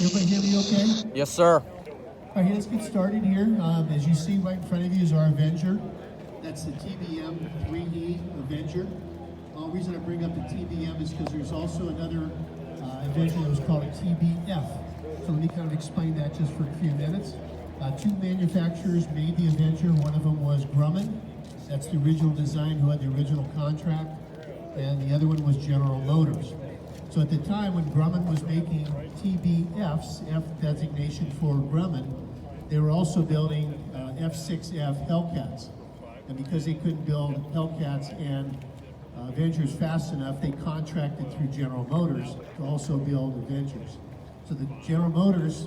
Everybody hear me okay? Yes, sir. All right, let's get started here. As you see right in front of you is our Avenger. That's the TBM 3E Avenger. The reason I bring up the TBM is because there's also another Avenger that was called a TBF. So let me kind of explain that just for a few minutes. Two manufacturers made the Avenger. One of them was Grumman. That's the original design who had the original contract. And the other one was General Motors. So at the time when Grumman was making TBFs, F designation for Grumman, they were also building F6F Hellcats. And because they couldn't build Hellcats and Avengers fast enough, they contracted through General Motors to also build Avengers. So the General Motors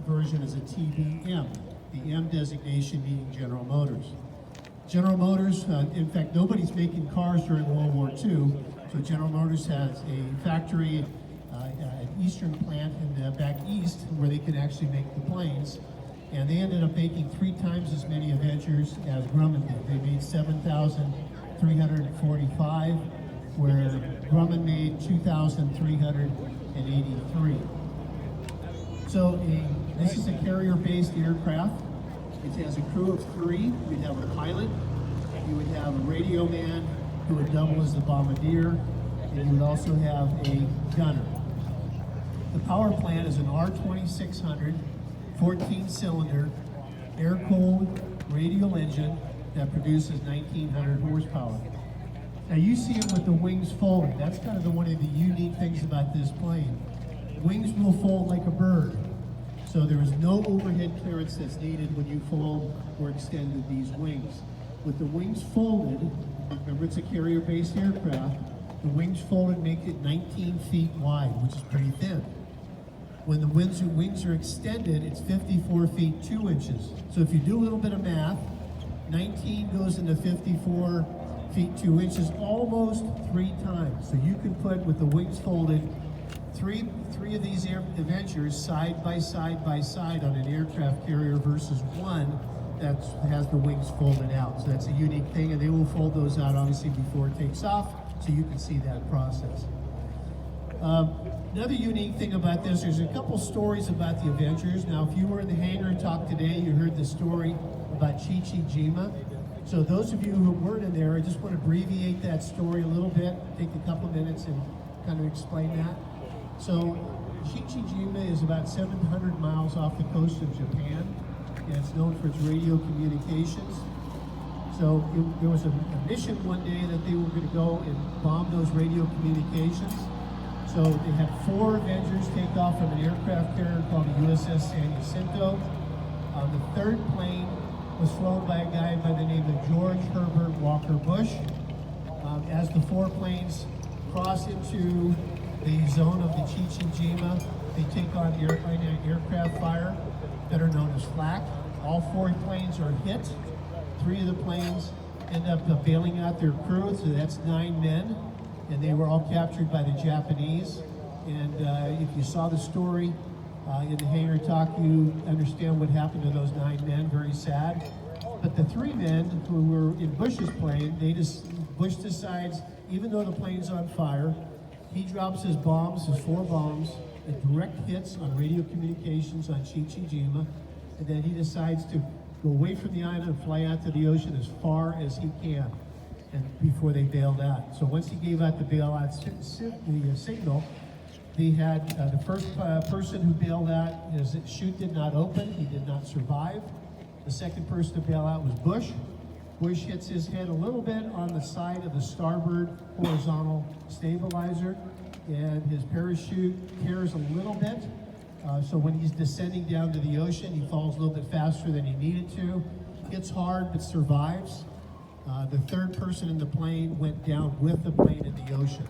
version is a TBM, the M designation meaning General Motors. General Motors, in fact, nobody's making cars during World War II, so General Motors has a factory, an eastern plant in the back east where they can actually make the planes. And they ended up making 3 times as many Avengers as Grumman did. They made 7,345, where Grumman made 2,383. So this is a carrier-based aircraft. It has a crew of 3. You'd have a pilot, you would have a radio man who would double as the bombardier, and you would also have a gunner. The power plant is an R2600 14-cylinder air-cooled radial engine that produces 1,900 horsepower. Now you see it with the wings folded. That's kind of one of the unique things about this plane. Wings will fold like a bird. So there is no overhead clearance that's needed when you fold or extend these wings. With the wings folded, remember it's a carrier-based aircraft, the wings folded make it 19 feet wide, which is pretty thin. When the wings are extended, it's 54 feet 2 inches. So if you do a little bit of math, 19 goes into 54 feet 2 inches almost 3 times. So you can put, with the wings folded, three of these Avengers side by side on an aircraft carrier versus one that has the wings folded out. So that's a unique thing, and they will fold those out obviously before it takes off, so you can see that process. Another unique thing about this, there's a couple stories about the Avengers. Now, if you were in the hangar and talked today, you heard the story about Chichi-Jima. So those of you who weren't in there, I just want to abbreviate that story a little bit, take a couple minutes and kind of explain that. So Chichi-Jima is about 700 miles off the coast of Japan, and it's known for its radio communications. So there was a mission one day that they were going to go and bomb those radio communications. So they had 4 Avengers take off from an aircraft carrier called the USS San Jacinto. The 3rd plane was flown by a guy by the name of George Herbert Walker Bush. As the 4 planes cross into the zone of the Chichi-Jima, they take on aircraft fire, better known as flak. All 4 planes are hit. 3 of the planes end up bailing out their crew, so that's 9 men, and they were all captured by the Japanese. And if you saw the story in the hangar talk, you understand what happened to those 9 men, very sad. But the 3 men who were in Bush's plane, Bush decides, even though the plane's on fire, he drops his bombs, his 4 bombs, and direct hits on radio communications on Chichi-Jima, and then he decides to go away from the island and fly out to the ocean as far as he can, and before they bailed out. So once he gave out the bailout signal, they had the first person who bailed out, his chute did not open, he did not survive. The second person to bail out was Bush. Bush hits his head a little bit on the side of the starboard horizontal stabilizer, and his parachute tears a little bit. So when he's descending down to the ocean, he falls a little bit faster than he needed to. Hits hard, but survives. The 3rd person in the plane went down with the plane in the ocean.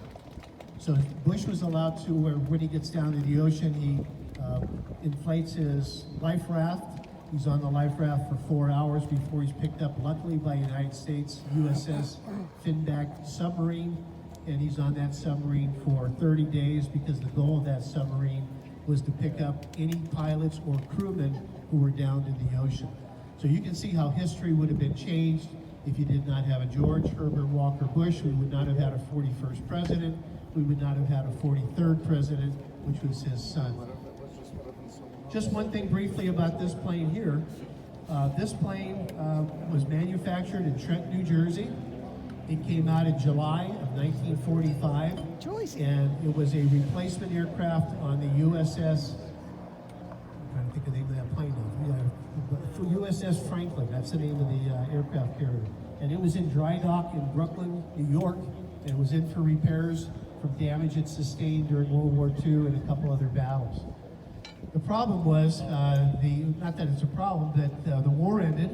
So Bush was allowed to, when he gets down to the ocean, he inflates his life raft. He's on the life raft for 4 hours before he's picked up, luckily, by United States USS Finback submarine. And he's on that submarine for 30 days because the goal of that submarine was to pick up any pilots or crewmen who were downed in the ocean. So you can see how history would have been changed if you did not have a George Herbert Walker Bush. We would not have had a 41st president. We would not have had a 43rd president, which was his son. just one thing briefly about this plane here. This plane was manufactured in Trent, New Jersey. It came out in July of 1945, and it was a replacement aircraft on the USS, I'm trying to think of the name of that plane now, USS Franklin, that's the name of the aircraft carrier. And it was in dry dock in Brooklyn, New York, and it was in for repairs from damage it sustained during World War II and a couple other battles. The problem was, not that it's a problem, that the war ended,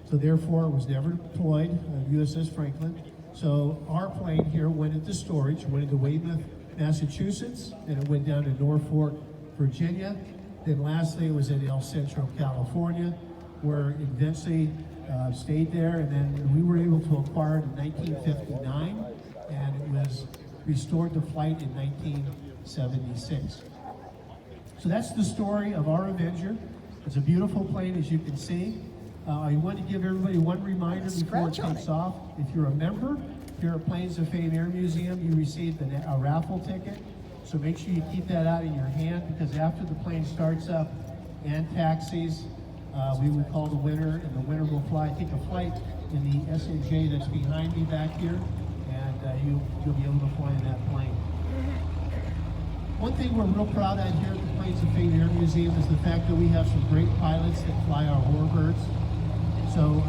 so therefore it was never deployed, USS Franklin. So our plane here went into storage, went into Weymouth, Massachusetts, and it went down to Norfolk, Virginia. Then lastly, it was in El Centro, California, where it eventually stayed there, and then we were able to acquire it in 1959, and it was restored to flight in 1976. So that's the story of our Avenger. It's a beautiful plane, as you can see. I want to give everybody one reminder before it takes off. If you're a member here at Planes of Fame Air Museum, you received a raffle ticket. So make sure you keep that out in your hand, because after the plane starts up and taxis, we will call the winner, and the winner will take a flight in the SNJ that's behind me back here, and you'll be able to fly in that plane. One thing we're real proud of here at the Planes of Fame Air Museum is the fact that we have some great pilots that fly our warbirds. So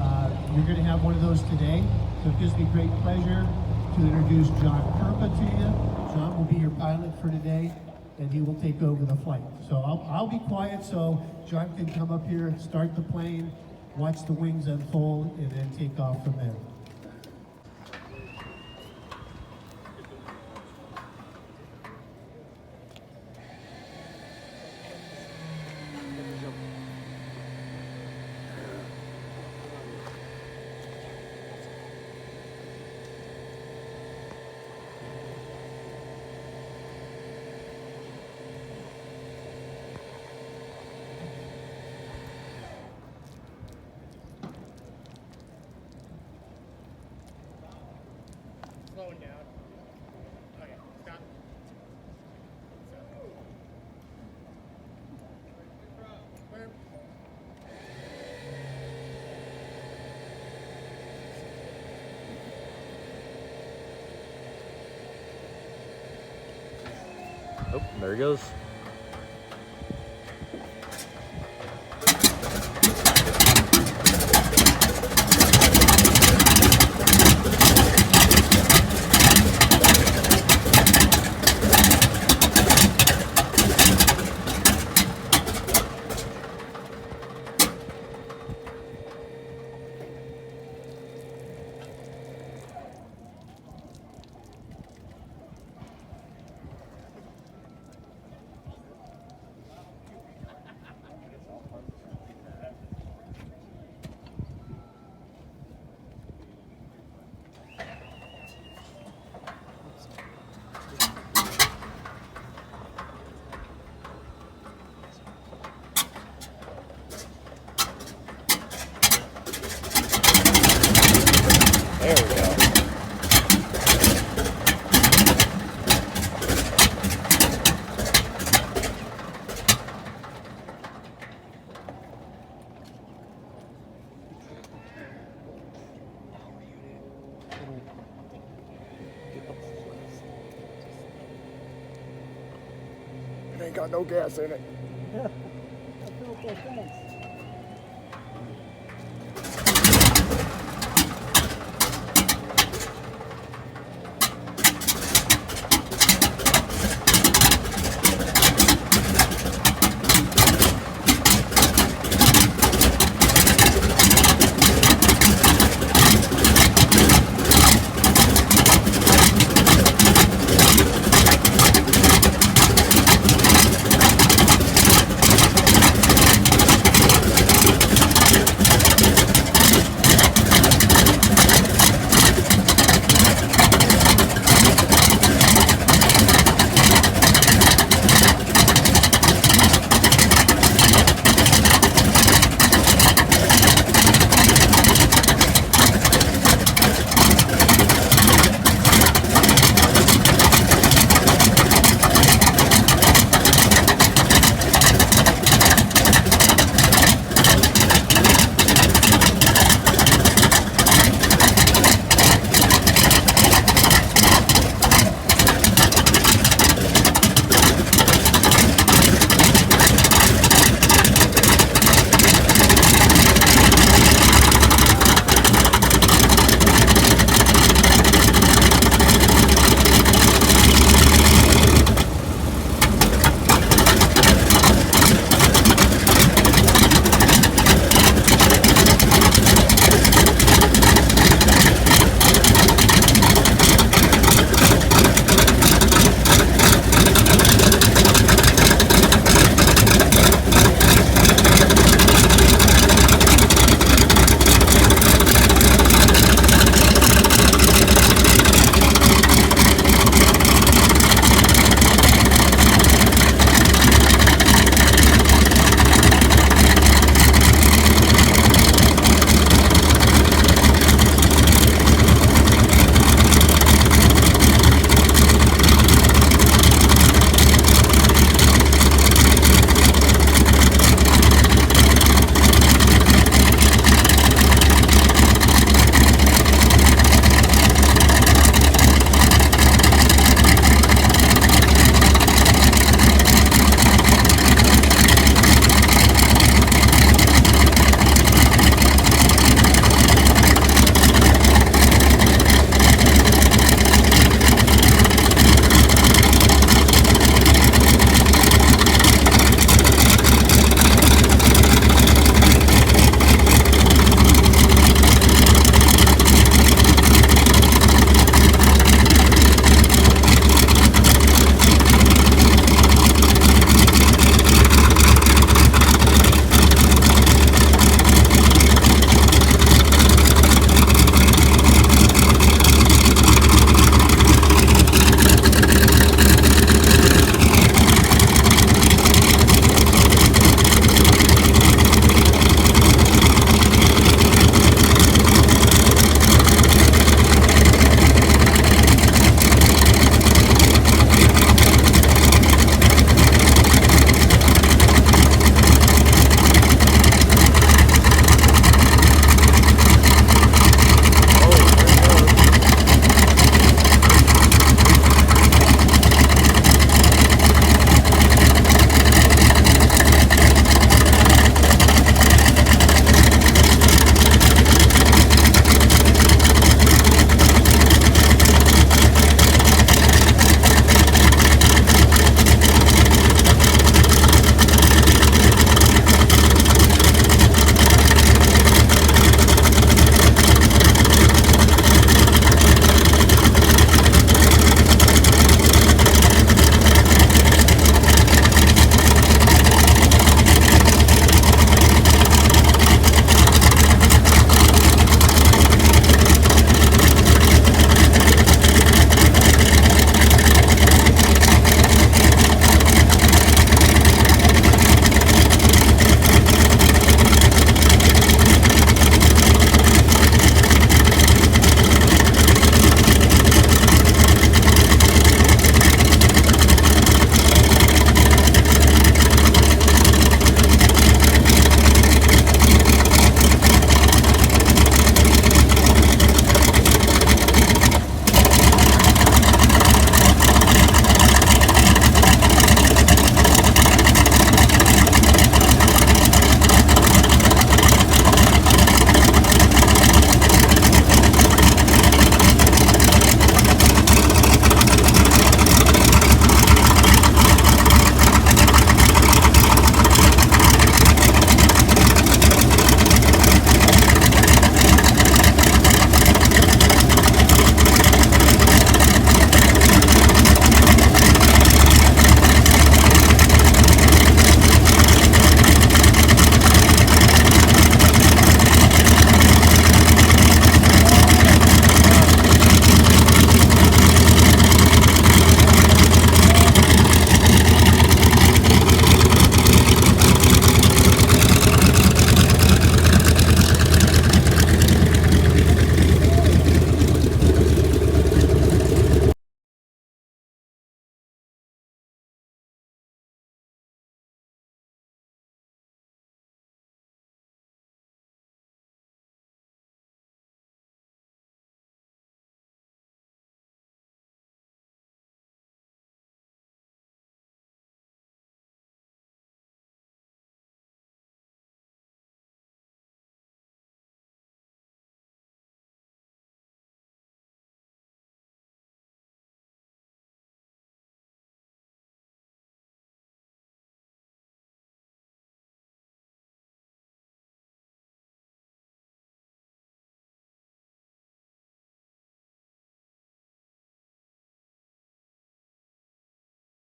you're going to have one of those today. So it gives me great pleasure to introduce John Kerpa to you. John will be your pilot for today, and he will take over the flight. So I'll be quiet so John can come up here, start the plane, watch the wings unfold, and then take off from there. Slowing down. Okay, stop. Burp. Oh, there he goes. There we go. It ain't got no gas in it. I feel so thanks.